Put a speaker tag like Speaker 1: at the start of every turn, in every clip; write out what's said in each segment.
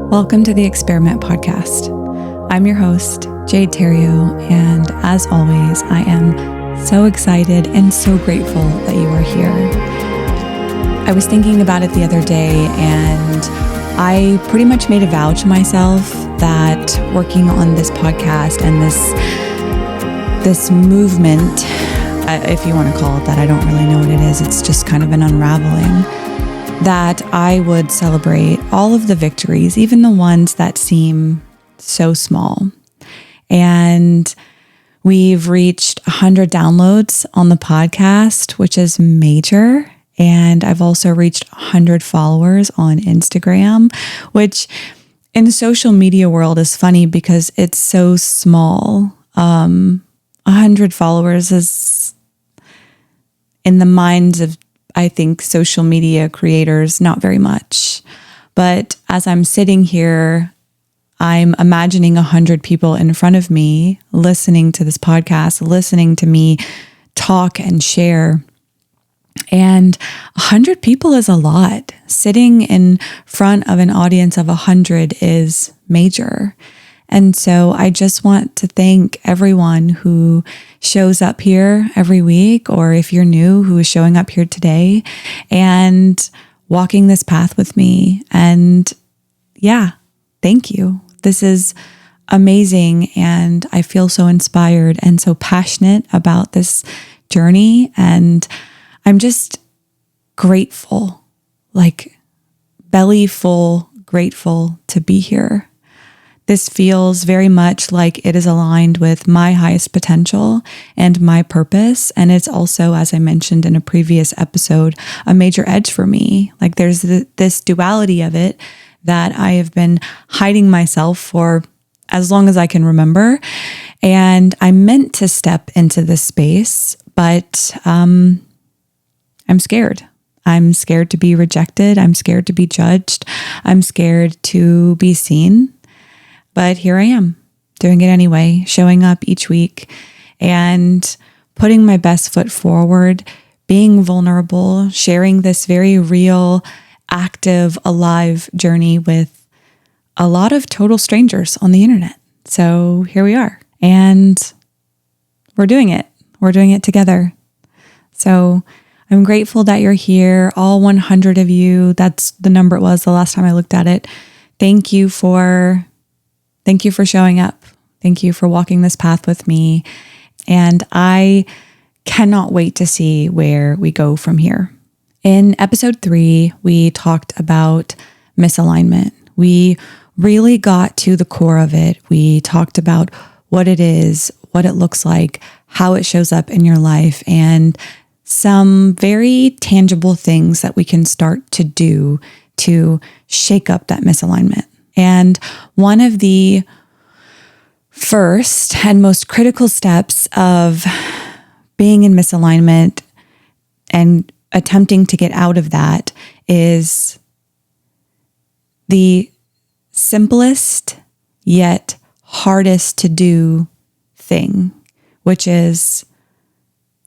Speaker 1: Welcome to the Experiment Podcast. I'm your host, Jade Theriot, and as always, I am so excited and so grateful that you are here. I was thinking about it the other day, and I pretty much made a vow to myself that working on this podcast and this movement, if you want to call it that, I don't really know what it is. It's just kind of an unraveling, that I would celebrate all of the victories, even the ones that seem so small. And we've reached 100 downloads on the podcast, which is major. And I've also reached 100 followers on Instagram, which in the social media world is funny because it's so small. 100 followers is, in the minds of, I think, social media creators, not very much. But as I'm sitting here, I'm imagining 100 people in front of me listening to this podcast, listening to me talk and share. And 100 people is a lot. Sitting in front of an audience of 100 is major. And so I just want to thank everyone who shows up here every week, or if you're new, who is showing up here today and walking this path with me. And yeah, thank you. This is amazing. And I feel so inspired and so passionate about this journey. And I'm just grateful, like belly full, grateful to be here. This feels very much like it is aligned with my highest potential and my purpose. And it's also, as I mentioned in a previous episode, a major edge for me. Like there's this duality of it that I have been hiding myself for as long as I can remember. And I meant to step into this space, but I'm scared. I'm scared to be rejected. I'm scared to be judged. I'm scared to be seen. But here I am, doing it anyway, showing up each week and putting my best foot forward, being vulnerable, sharing this very real, active, alive journey with a lot of total strangers on the internet. So here we are, and we're doing it. We're doing it together. So I'm grateful that you're here, all 100 of you. That's the number it was the last time I looked at it. Thank you for showing up. Thank you for walking this path with me. And I cannot wait to see where we go from here. In episode 3, we talked about misalignment. We really got to the core of it. We talked about what it is, what it looks like, how it shows up in your life, and some very tangible things that we can start to do to shake up that misalignment. And one of the first and most critical steps of being in misalignment and attempting to get out of that is the simplest yet hardest to do thing, which is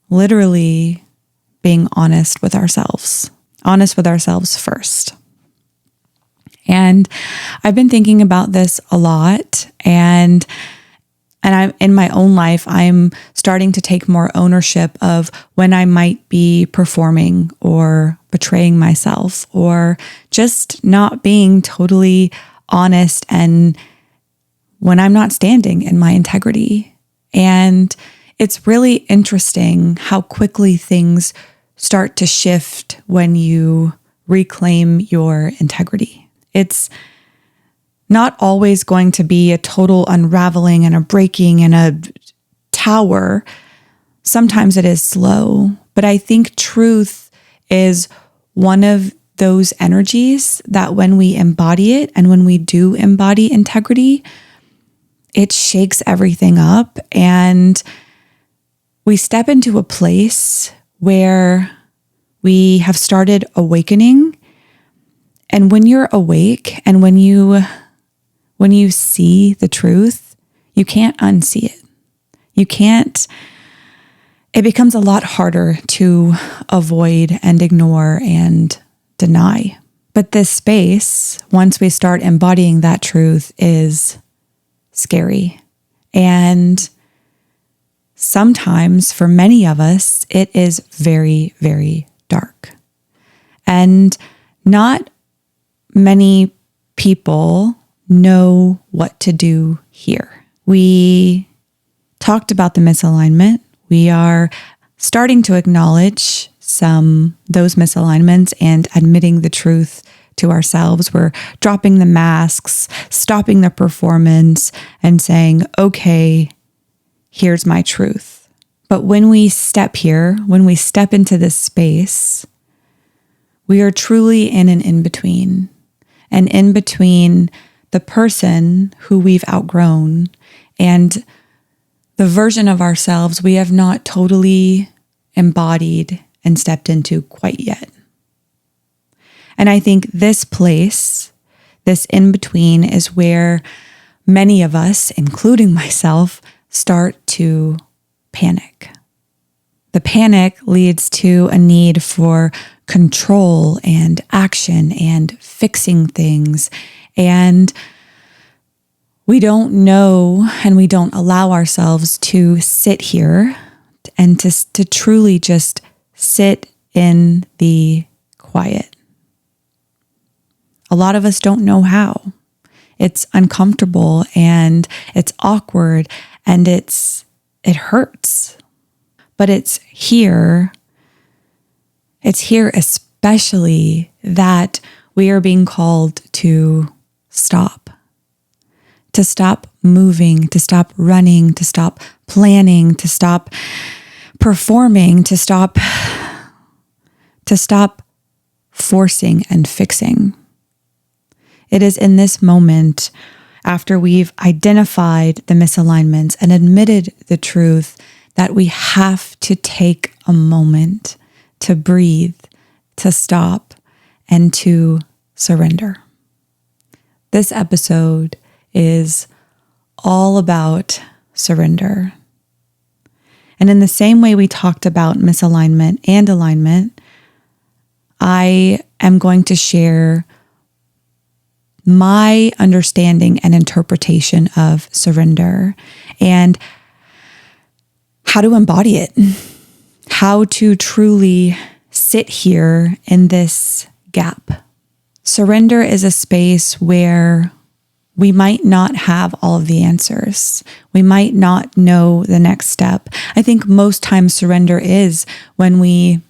Speaker 1: literally being honest with ourselves first. And I've been thinking about this a lot, and I'm in my own life, I'm starting to take more ownership of when I might be performing or betraying myself or just not being totally honest, and when I'm not standing in my integrity. And it's really interesting how quickly things start to shift when you reclaim your integrity. It's not always going to be a total unraveling and a breaking and a tower. Sometimes it is slow, but I think truth is one of those energies that when we embody it, and when we do embody integrity, it shakes everything up, and we step into a place where we have started awakening. And when you're awake and when you see the truth, you can't unsee it. It becomes a lot harder to avoid and ignore and deny. But this space, once we start embodying that truth, is scary. And sometimes for many of us, it is very, very dark. And not many people know what to do here. We talked about the misalignment. We are starting to acknowledge those misalignments and admitting the truth to ourselves. We're dropping the masks, stopping the performance, and saying, okay, here's my truth. But when we step here, when we step into this space, we are truly in an in-between. And in between the person who we've outgrown and the version of ourselves we have not totally embodied and stepped into quite yet. And I think this place, this in-between, is where many of us, including myself, start to panic. The panic leads to a need for control and action and fixing things. And we don't know and we don't allow ourselves to sit here and to truly just sit in the quiet. A lot of us don't know how. It's uncomfortable and it's awkward and it hurts. But it's here especially that we are being called to stop moving, to stop running, to stop planning, to stop performing, to stop forcing and fixing. It is in this moment, after we've identified the misalignments and admitted the truth, that we have to take a moment to breathe, to stop, and to surrender. This episode is all about surrender. And in the same way we talked about misalignment and alignment, I am going to share my understanding and interpretation of surrender and how to embody it, how to truly sit here in this gap. Surrender is a space where we might not have all of the answers. We might not know the next step. I think most times surrender is when we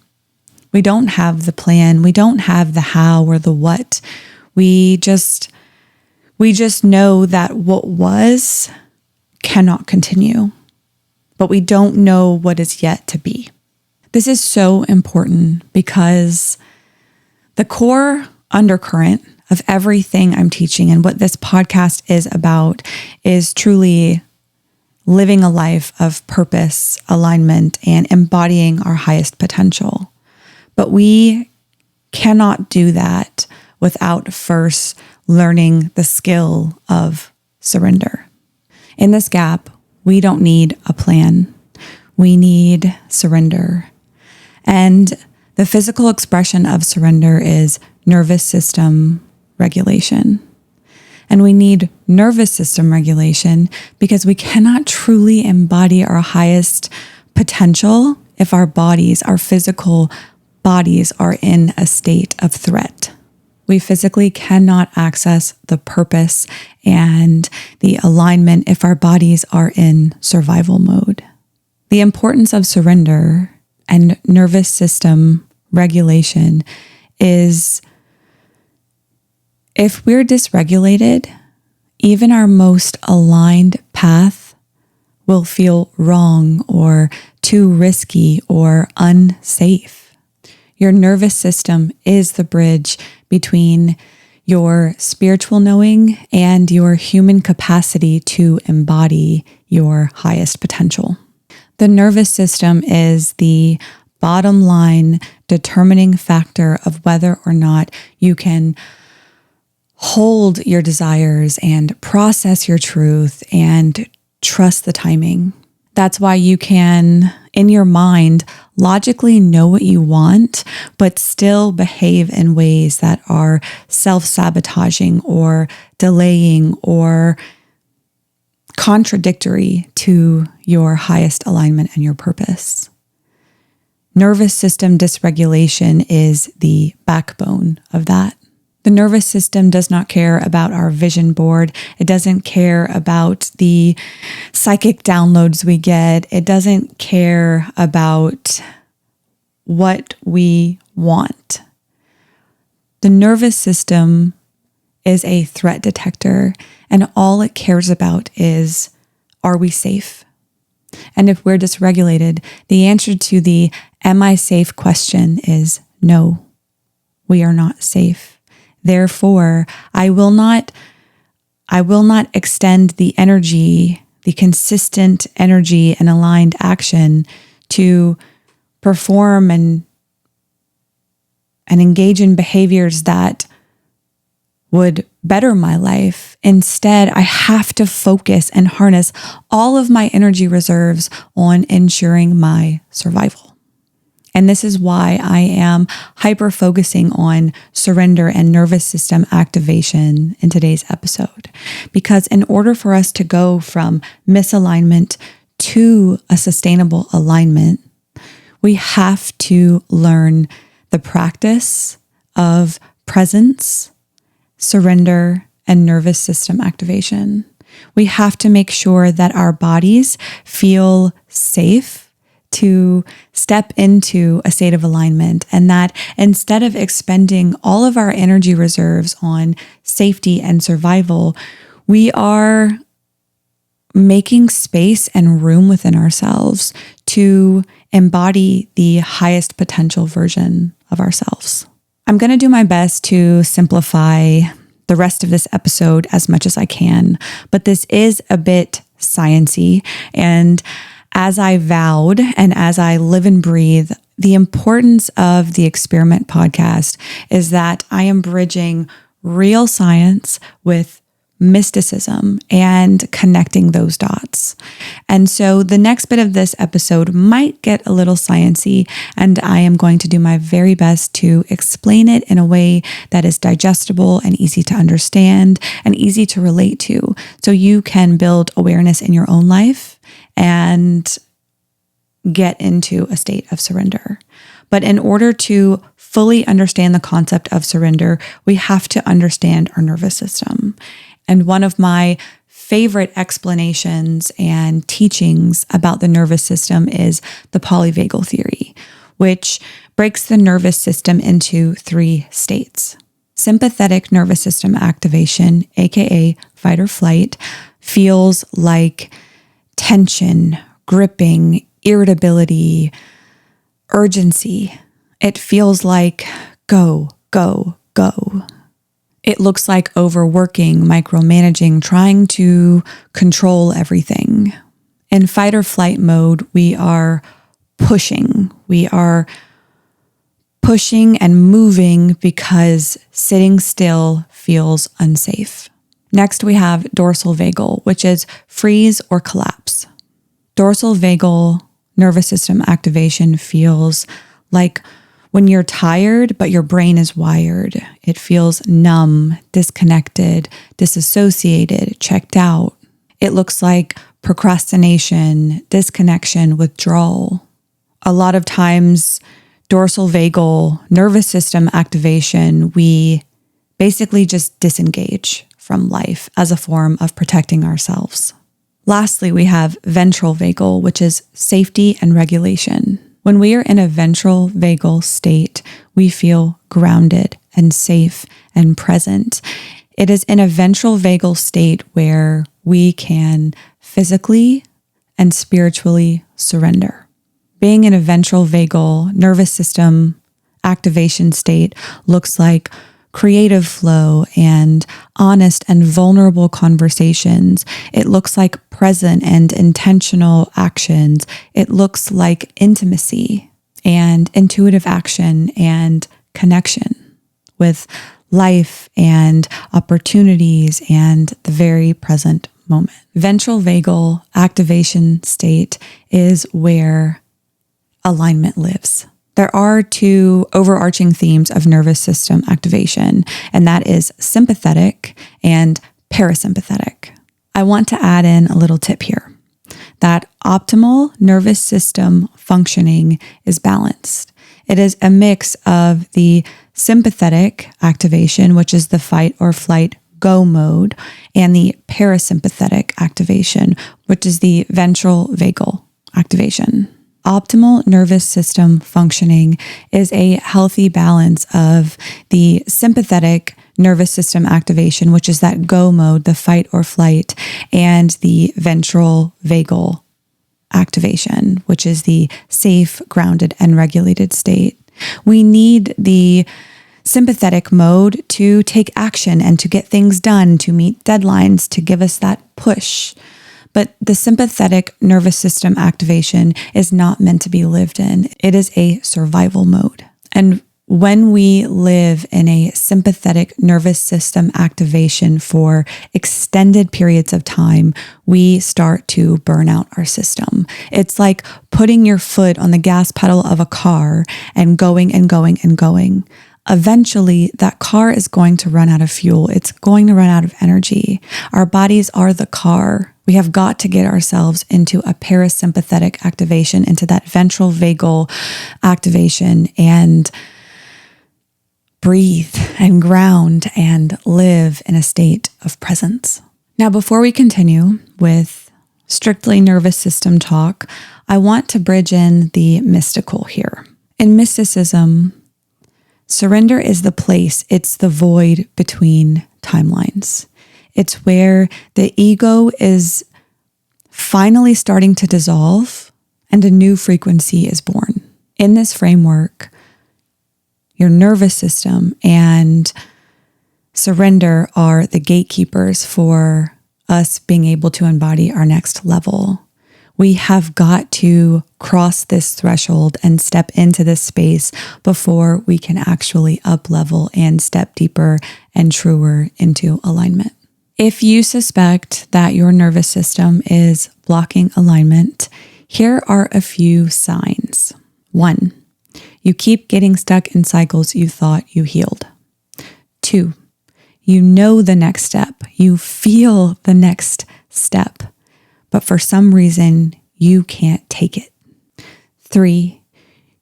Speaker 1: don't have the plan, we don't have the how or the what. We just know that what was cannot continue, but we don't know what is yet to be. This is so important because the core undercurrent of everything I'm teaching and what this podcast is about is truly living a life of purpose, alignment, and embodying our highest potential. But we cannot do that without first learning the skill of surrender. In this gap, we don't need a plan. We need surrender. And the physical expression of surrender is nervous system regulation. And we need nervous system regulation because we cannot truly embody our highest potential if our bodies, our physical bodies, are in a state of threat. We physically cannot access the purpose and the alignment if our bodies are in survival mode. The importance of surrender and nervous system regulation is if we're dysregulated, even our most aligned path will feel wrong or too risky or unsafe. Your nervous system is the bridge between your spiritual knowing and your human capacity to embody your highest potential. The nervous system is the bottom line determining factor of whether or not you can hold your desires and process your truth and trust the timing. That's why you can in your mind logically know what you want, but still behave in ways that are self-sabotaging or delaying or contradictory to your highest alignment and your purpose. Nervous system dysregulation is the backbone of that. The nervous system does not care about our vision board. It doesn't care about the psychic downloads we get. It doesn't care about what we want. The nervous system is a threat detector, and all it cares about is, are we safe? And if we're dysregulated, the answer to the "am I safe" question is no, we are not safe. Therefore, I will not extend the energy, the consistent energy and aligned action to perform and engage in behaviors that would better my life. Instead, I have to focus and harness all of my energy reserves on ensuring my survival. And this is why I am hyper-focusing on surrender and nervous system activation in today's episode. Because in order for us to go from misalignment to a sustainable alignment, we have to learn the practice of presence, surrender, and nervous system activation. We have to make sure that our bodies feel safe to step into a state of alignment, and that instead of expending all of our energy reserves on safety and survival, we are making space and room within ourselves to embody the highest potential version of ourselves. I'm going to do my best to simplify the rest of this episode as much as I can, but this is a bit sciencey, and as I vowed and as I live and breathe, the importance of the Experiment podcast is that I am bridging real science with mysticism and connecting those dots. And so the next bit of this episode might get a little sciencey, and I am going to do my very best to explain it in a way that is digestible and easy to understand and easy to relate to, so you can build awareness in your own life and get into a state of surrender. But in order to fully understand the concept of surrender, we have to understand our nervous system. And one of my favorite explanations and teachings about the nervous system is the polyvagal theory, which breaks the nervous system into 3 states. Sympathetic nervous system activation, aka fight or flight, feels like tension, gripping, irritability, urgency. It feels like go, go, go. It looks like overworking, micromanaging, trying to control everything. In fight or flight mode, we are pushing. We are pushing and moving because sitting still feels unsafe. Next, we have dorsal vagal, which is freeze or collapse. Dorsal vagal nervous system activation feels like when you're tired, but your brain is wired. It feels numb, disconnected, disassociated, checked out. It looks like procrastination, disconnection, withdrawal. A lot of times, dorsal vagal nervous system activation, we basically just disengage from life as a form of protecting ourselves. Lastly, we have ventral vagal, which is safety and regulation. When we are in a ventral vagal state, we feel grounded and safe and present. It is in a ventral vagal state where we can physically and spiritually surrender. Being in a ventral vagal nervous system activation state looks like creative flow and honest and vulnerable conversations. It looks like present and intentional actions. It looks like intimacy and intuitive action and connection with life and opportunities and the very present moment. Ventral vagal activation state is where alignment lives. There are two overarching themes of nervous system activation, and that is sympathetic and parasympathetic. I want to add in a little tip here, that optimal nervous system functioning is balanced. It is a mix of the sympathetic activation, which is the fight or flight go mode, and the parasympathetic activation, which is the ventral vagal activation. Optimal nervous system functioning is a healthy balance of the sympathetic nervous system activation, which is that go mode, the fight or flight, and the ventral vagal activation, which is the safe, grounded, and regulated state. We need the sympathetic mode to take action and to get things done, to meet deadlines, to give us that push. But the sympathetic nervous system activation is not meant to be lived in. It is a survival mode. And when we live in a sympathetic nervous system activation for extended periods of time, we start to burn out our system. It's like putting your foot on the gas pedal of a car and going and going and going. Eventually, that car is going to run out of fuel. It's going to run out of energy. Our bodies are the car. We have got to get ourselves into a parasympathetic activation, into that ventral vagal activation, and breathe and ground and live in a state of presence. Now, before we continue with strictly nervous system talk, I want to bridge in the mystical here. In mysticism, surrender is the place, it's the void between timelines. It's where the ego is finally starting to dissolve and a new frequency is born. In this framework, your nervous system and surrender are the gatekeepers for us being able to embody our next level. We have got to cross this threshold and step into this space before we can actually up level and step deeper and truer into alignment. If you suspect that your nervous system is blocking alignment, here are a few signs. 1, you keep getting stuck in cycles you thought you healed. 2, you know the next step. You feel the next step, but for some reason, you can't take it. 3,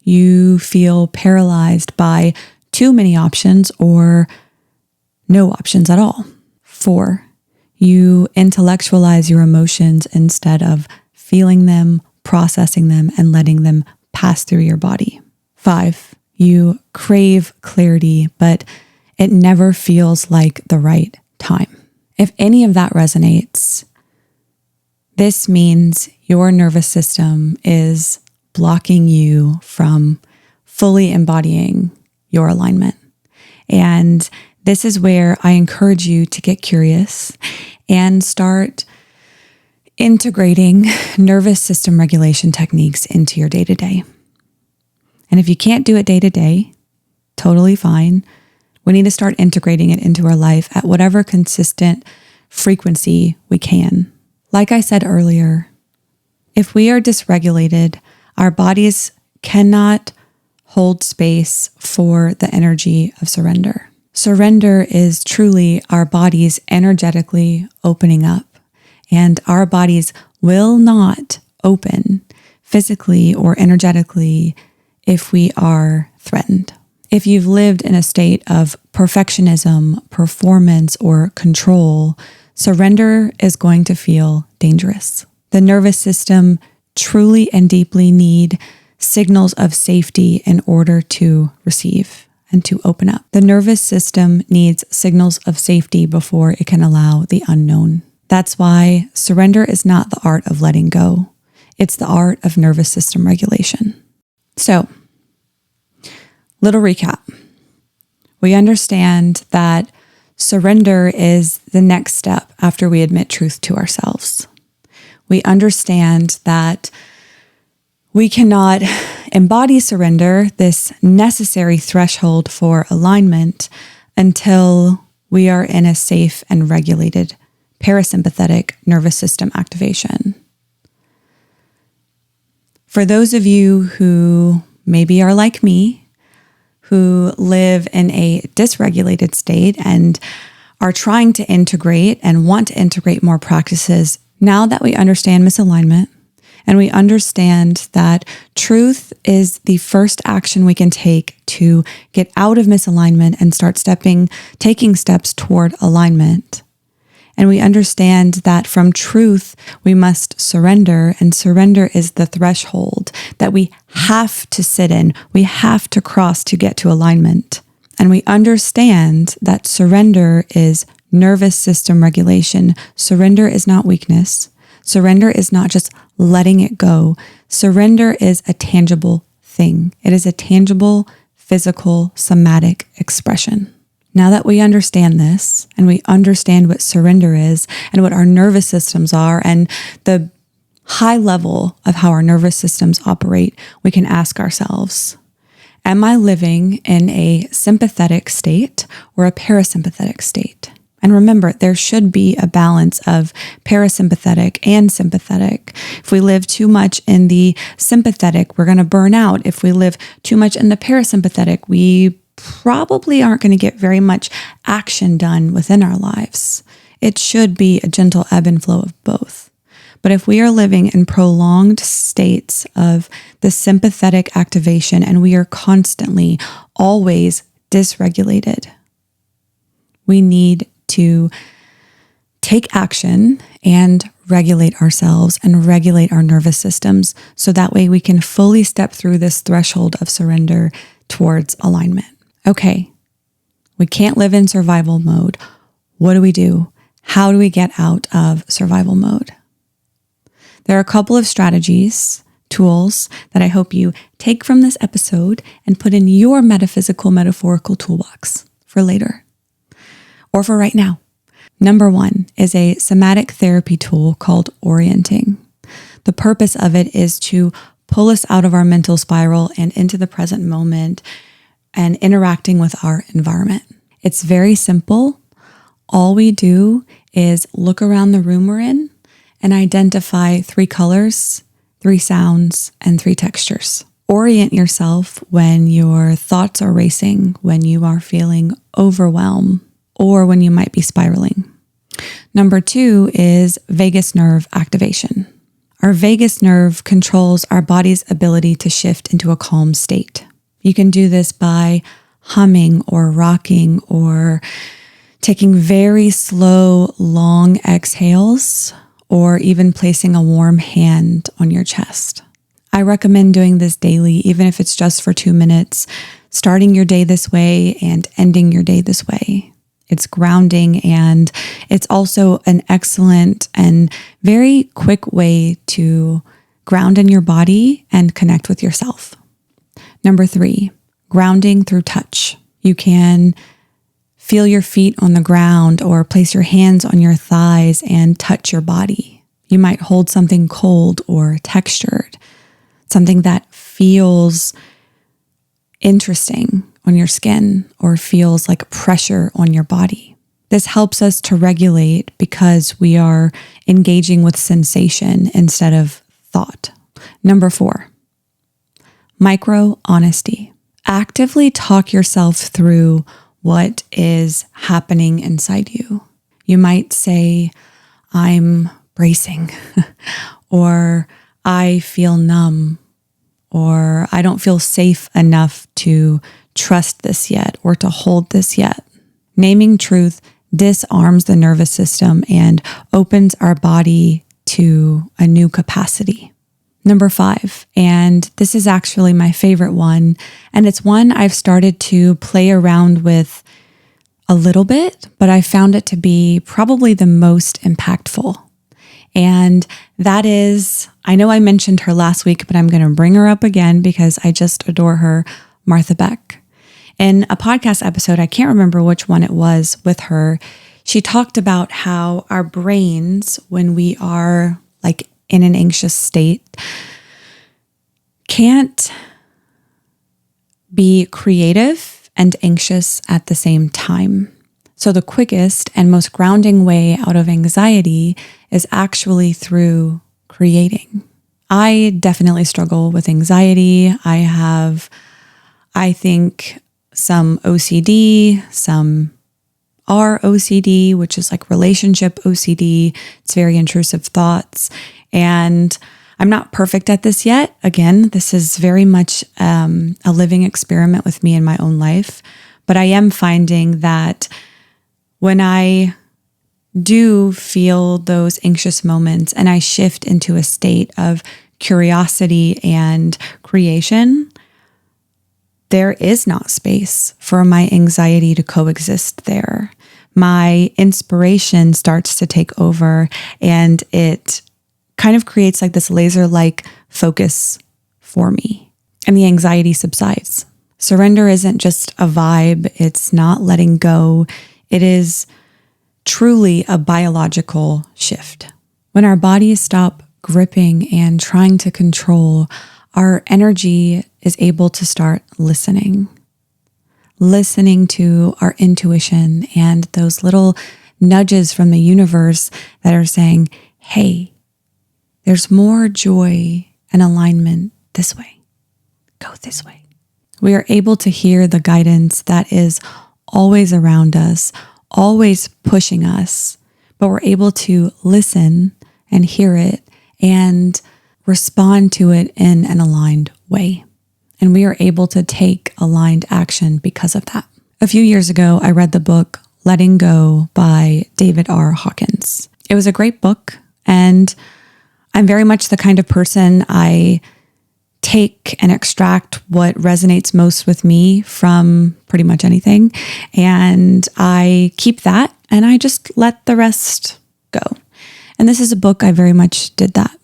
Speaker 1: you feel paralyzed by too many options or no options at all. 4, you intellectualize your emotions instead of feeling them, processing them, and letting them pass through your body. 5, you crave clarity, but it never feels like the right time. If any of that resonates, this means your nervous system is blocking you from fully embodying your alignment. And this is where I encourage you to get curious and start integrating nervous system regulation techniques into your day-to-day. And if you can't do it day-to-day, totally fine. We need to start integrating it into our life at whatever consistent frequency we can. Like I said earlier, if we are dysregulated, our bodies cannot hold space for the energy of surrender. Surrender is truly our bodies energetically opening up, and our bodies will not open physically or energetically if we are threatened. If you've lived in a state of perfectionism, performance, or control, surrender is going to feel dangerous. The nervous system truly and deeply need signals of safety in order to receive and to open up. The nervous system needs signals of safety before it can allow the unknown. That's why surrender is not the art of letting go. It's the art of nervous system regulation. So, little recap. We understand that surrender is the next step after we admit truth to ourselves. We understand that we cannot embody surrender, this necessary threshold for alignment, until we are in a safe and regulated parasympathetic nervous system activation. For those of you who maybe are like me, who live in a dysregulated state and are trying to integrate and want to integrate more practices, now that we understand misalignment and we understand that truth is the first action we can take to get out of misalignment and start taking steps toward alignment. And we understand that from truth, we must surrender, and surrender is the threshold that we have to sit in, we have to cross to get to alignment. And we understand that surrender is nervous system regulation. Surrender is not weakness. Surrender is not just letting it go. Surrender is a tangible thing. It is a tangible, physical, somatic expression. Now that we understand this and we understand what surrender is and what our nervous systems are and the high level of how our nervous systems operate, we can ask ourselves, am I living in a sympathetic state or a parasympathetic state? And remember, there should be a balance of parasympathetic and sympathetic. If we live too much in the sympathetic, we're going to burn out. If we live too much in the parasympathetic, we probably aren't going to get very much action done within our lives. It should be a gentle ebb and flow of both. But if we are living in prolonged states of the sympathetic activation and we are constantly, always dysregulated, we need to take action and regulate ourselves and regulate our nervous systems so that way we can fully step through this threshold of surrender towards alignment. Okay, we can't live in survival mode. What do we do? How do we get out of survival mode? There are a couple of strategies, tools that I hope you take from this episode and put in your metaphysical, metaphorical toolbox for later or for right now. Number one is a somatic therapy tool called orienting. The purpose of it is to pull us out of our mental spiral and into the present moment and interacting with our environment. It's very simple. All we do is look around the room we're in and identify 3 colors, 3 sounds, and 3 textures. Orient yourself when your thoughts are racing, when you are feeling overwhelmed, or when you might be spiraling. Number 2 is vagus nerve activation. Our vagus nerve controls our body's ability to shift into a calm state. You can do this by humming or rocking or taking very slow, long exhales, or even placing a warm hand on your chest. I recommend doing this daily, even if it's just for 2 minutes, starting your day this way and ending your day this way. It's grounding, and it's also an excellent and very quick way to ground in your body and connect with yourself. Number 3, grounding through touch. You can feel your feet on the ground or place your hands on your thighs and touch your body. You might hold something cold or textured, something that feels interesting on your skin or feels like pressure on your body. This helps us to regulate because we are engaging with sensation instead of thought. Number 4, micro honesty. Actively talk yourself through what is happening inside you. You might say, I'm bracing, or I feel numb, or I don't feel safe enough to trust this yet or to hold this yet. Naming truth disarms the nervous system and opens our body to a new capacity. Number 5, and this is actually my favorite one, and it's one I've started to play around with a little bit, but I found it to be probably the most impactful. And that is, I know I mentioned her last week, but I'm going to bring her up again because I just adore her, Martha Beck. In a podcast episode, I can't remember which one it was with her, she talked about how our brains, when we are like in an anxious state, can't be creative and anxious at the same time. So the quickest and most grounding way out of anxiety is actually through creating. I definitely struggle with anxiety. I have, I think, some OCD, some ROCD, which is like relationship OCD. It's very intrusive thoughts. And I'm not perfect at this yet. Again, this is very much a living experiment with me in my own life. But I am finding that when I do feel those anxious moments and I shift into a state of curiosity and creation, there is not space for my anxiety to coexist there. My inspiration starts to take over, and it kind of creates like this laser-like focus for me, and the anxiety subsides. Surrender isn't just a vibe. It's not letting go. It is truly a biological shift. When our bodies stop gripping and trying to control, our energy is able to start listening to our intuition and those little nudges from the universe that are saying, hey, there's more joy and alignment this way. Go this way. We are able to hear the guidance that is always around us, always pushing us, but we're able to listen and hear it and respond to it in an aligned way. And we are able to take aligned action because of that. A few years ago, I read the book Letting Go by David R. Hawkins. It was a great book, and I'm very much the kind of person I take and extract what resonates most with me from pretty much anything. And I keep that and I just let the rest go. And this is a book I very much did that.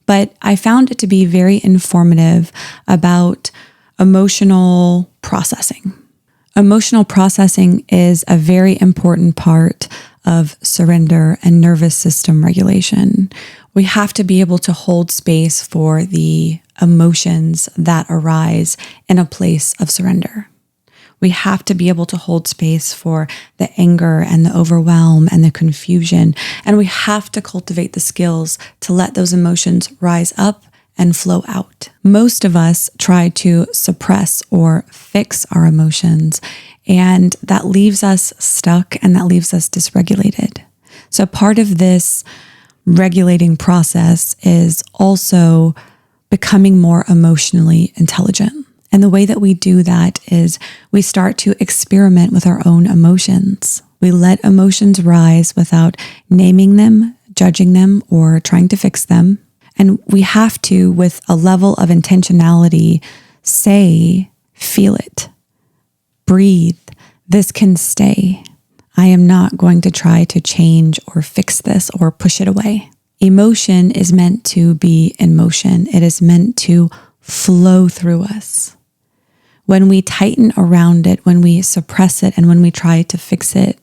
Speaker 1: But I found it to be very informative about emotional processing. Emotional processing is a very important part of surrender and nervous system regulation. We have to be able to hold space for the emotions that arise in a place of surrender. We have to be able to hold space for the anger and the overwhelm and the confusion. And we have to cultivate the skills to let those emotions rise up and flow out. Most of us try to suppress or fix our emotions, and that leaves us stuck and that leaves us dysregulated. So part of this regulating process is also becoming more emotionally intelligent. And the way that we do that is we start to experiment with our own emotions. We let emotions rise without naming them, judging them, or trying to fix them. And we have to, with a level of intentionality, say, feel it, breathe, this can stay. I am not going to try to change or fix this or push it away. Emotion is meant to be in motion. It is meant to flow through us. When we tighten around it, when we suppress it, and when we try to fix it,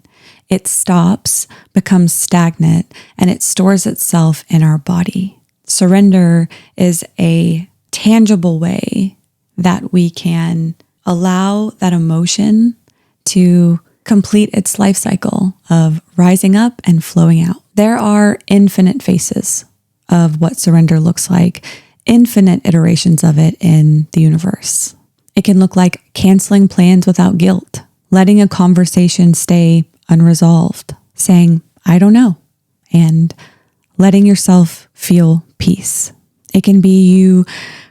Speaker 1: it stops, becomes stagnant, and it stores itself in our body. Surrender is a tangible way that we can allow that emotion to complete its life cycle of rising up and flowing out. There are infinite faces of what surrender looks like, infinite iterations of it in the universe. It can look like canceling plans without guilt, letting a conversation stay unresolved, saying, I don't know, and letting yourself feel peace. It can be you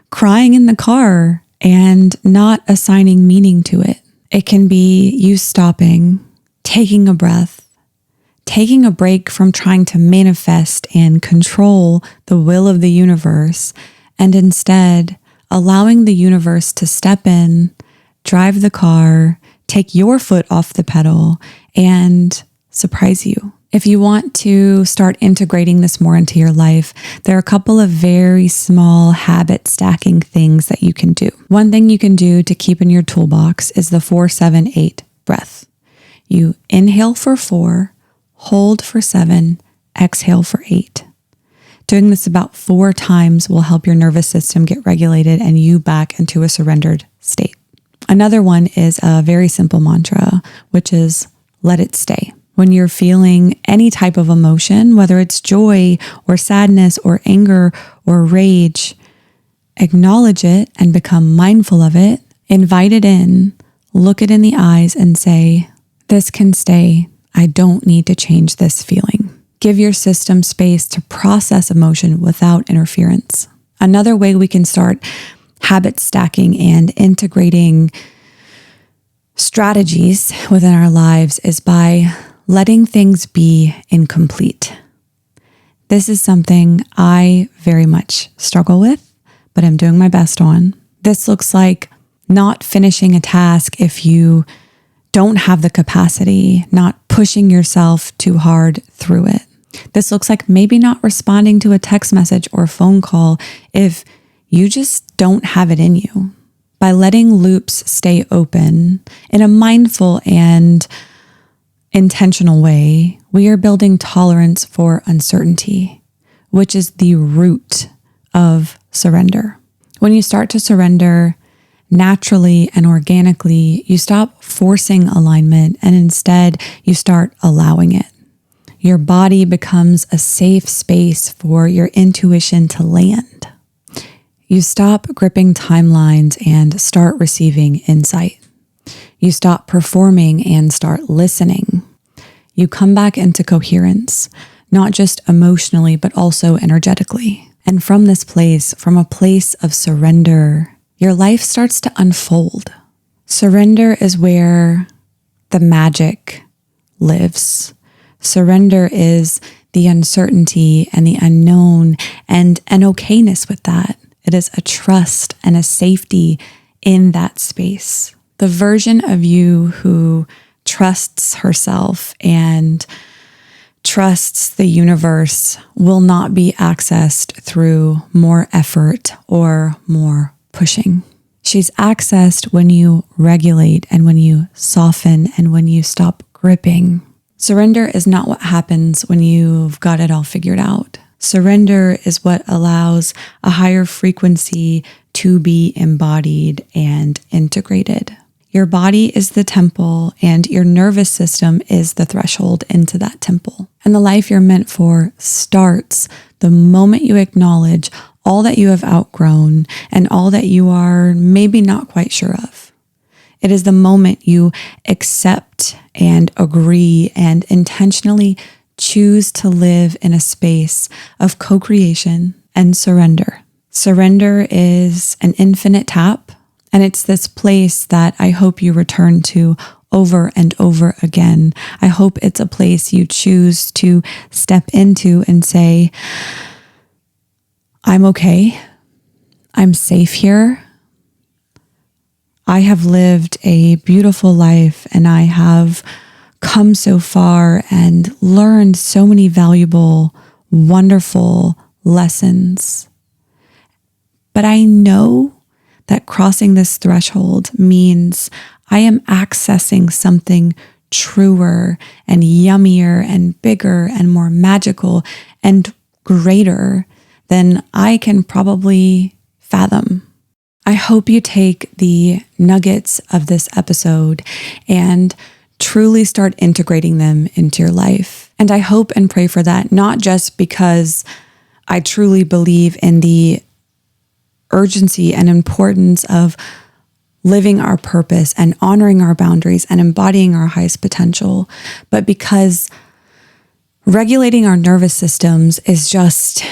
Speaker 1: crying in the car and not assigning meaning to it. It can be you stopping, taking a breath, taking a break from trying to manifest and control the will of the universe, and instead allowing the universe to step in, drive the car, take your foot off the pedal, and surprise you. If you want to start integrating this more into your life, there are a couple of very small habit stacking things that you can do. One thing you can do to keep in your toolbox is the 4-7-8 breath. You inhale for 4, hold for 7, exhale for 8. Doing this about 4 times will help your nervous system get regulated and you back into a surrendered state. Another one is a very simple mantra, which is let it stay. When you're feeling any type of emotion, whether it's joy or sadness or anger or rage, acknowledge it and become mindful of it. Invite it in, look it in the eyes and say, this can stay. I don't need to change this feeling. Give your system space to process emotion without interference. Another way we can start habit stacking and integrating strategies within our lives is by letting things be incomplete. This is something I very much struggle with, but I'm doing my best on. This looks like not finishing a task if you don't have the capacity, not pushing yourself too hard through it. This looks like maybe not responding to a text message or phone call if you just don't have it in you. By letting loops stay open in a mindful and intentional way, we are building tolerance for uncertainty, which is the root of surrender. When you start to surrender naturally and organically, you stop forcing alignment and instead you start allowing it. Your body becomes a safe space for your intuition to land. You stop gripping timelines and start receiving insight. You stop performing and start listening. You come back into coherence, not just emotionally, but also energetically. And from this place, from a place of surrender, your life starts to unfold. Surrender is where the magic lives. Surrender is the uncertainty and the unknown and an okayness with that. It is a trust and a safety in that space. The version of you who trusts herself and trusts the universe will not be accessed through more effort or more pushing. She's accessed when you regulate and when you soften and when you stop gripping. Surrender is not what happens when you've got it all figured out. Surrender is what allows a higher frequency to be embodied and integrated. Your body is the temple and your nervous system is the threshold into that temple. And the life you're meant for starts the moment you acknowledge all that you have outgrown and all that you are maybe not quite sure of. It is the moment you accept and agree and intentionally choose to live in a space of co-creation and surrender. Surrender is an infinite tap, and it's this place that I hope you return to over and over again. I hope it's a place you choose to step into and say, I'm okay. I'm safe here. I have lived a beautiful life and I have come so far and learned so many valuable, wonderful lessons. But I know that crossing this threshold means I am accessing something truer and yummier and bigger and more magical and greater than I can probably fathom. I hope you take the nuggets of this episode and truly start integrating them into your life. And I hope and pray for that, not just because I truly believe in the urgency and importance of living our purpose and honoring our boundaries and embodying our highest potential, but because regulating our nervous systems is just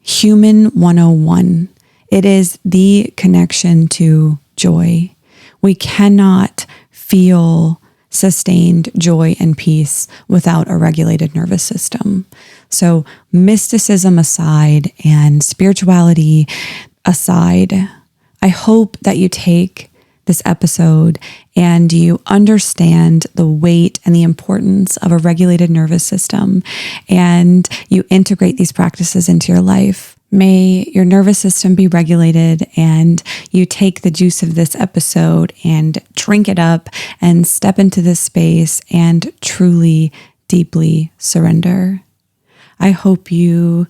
Speaker 1: human 101. It is the connection to joy. We cannot feel sustained joy and peace without a regulated nervous system. So mysticism aside and spirituality aside, I hope that you take this episode and you understand the weight and the importance of a regulated nervous system and you integrate these practices into your life. May your nervous system be regulated and you take the juice of this episode and drink it up and step into this space and truly, deeply surrender. I hope you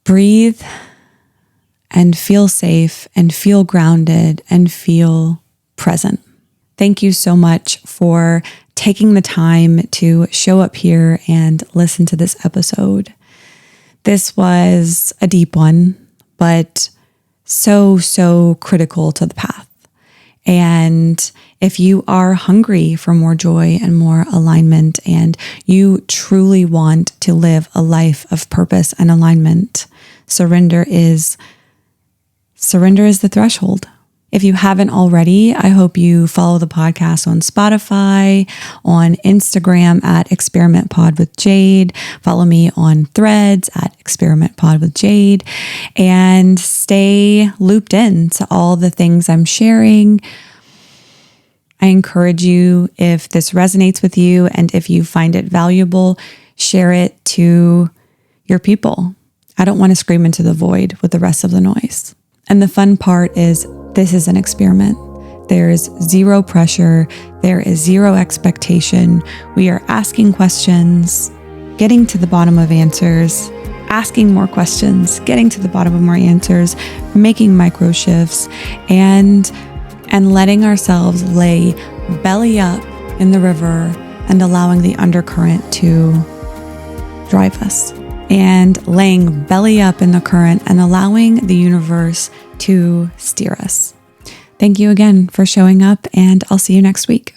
Speaker 1: breathe and feel safe and feel grounded and feel present. Thank you so much for taking the time to show up here and listen to this episode. This was a deep one, but so critical to the path. And if you are hungry for more joy and more alignment, and you truly want to live a life of purpose and alignment, surrender is the threshold. If you haven't already, I hope you follow the podcast on Spotify, on Instagram at Experiment Pod with Jade. Follow me on Threads at Experiment Pod with Jade, and stay looped in to all the things I'm sharing. I encourage you, if this resonates with you and if you find it valuable, share it to your people. I don't want to scream into the void with the rest of the noise. And the fun part is, this is an experiment. There's zero pressure. There is zero expectation. We are asking questions, getting to the bottom of answers, asking more questions, getting to the bottom of more answers, making micro shifts, and letting ourselves lay belly up in the river and allowing the undercurrent to drive us. And laying belly up in the current and allowing the universe to steer us. Thank you again for showing up, and I'll see you next week.